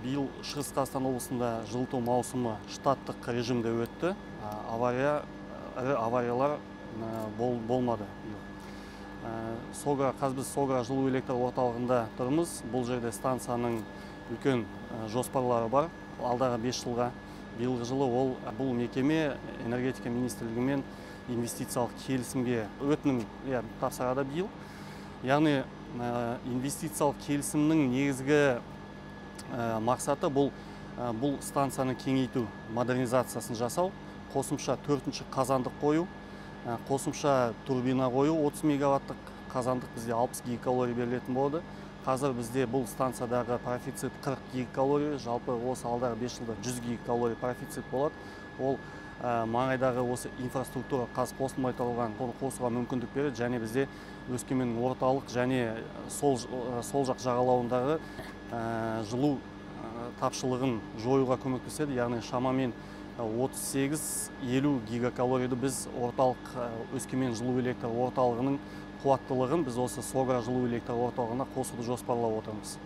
Биыл Шығыс Қазақстан облысында жылыту маусымы штаттық режимде өтті. Ірі авариялар болмады. Қазір біз Согра жылу электр орталығында тұрмыз. Бұл жерде станцияның үлкен жоспарлары бар. Алдағы 5 жылға, биылғы жылы бұл мекеме энергетика министрлігімен инвестициялық келісімге өтінім тапсырады биыл. Яғни инвестициялық келісімнің негізгі мақсаты бұл станцияны кеңейту, модернизациясын жасау, қосымша 4-ші қазандық қою, қосымша турбина қою, 30 мегаваттық қазандық бізде 60 гигакалорий берілетін болды. Қазір бізде бұл станциядағы профицит 40 гигакалорий, жалпы осы алдағы 5 жылда 100 гигакалорий профицит болады. Ол маңайдағы осы инфраструктура қазір қосылмай тұрған, оны қосуға мүмкіндік береді, және бізде Өскемен орталық және сол жақ жағалауындағы жылу тапшылығын жоюға көмектеседі. Яғни шамамен 38-50 гигакалорийді біз орталық Өскемен жылу электр орталығының қуаттылығын біз осы Согра жылу электр орталығына қосуды жоспарлап отырмыз.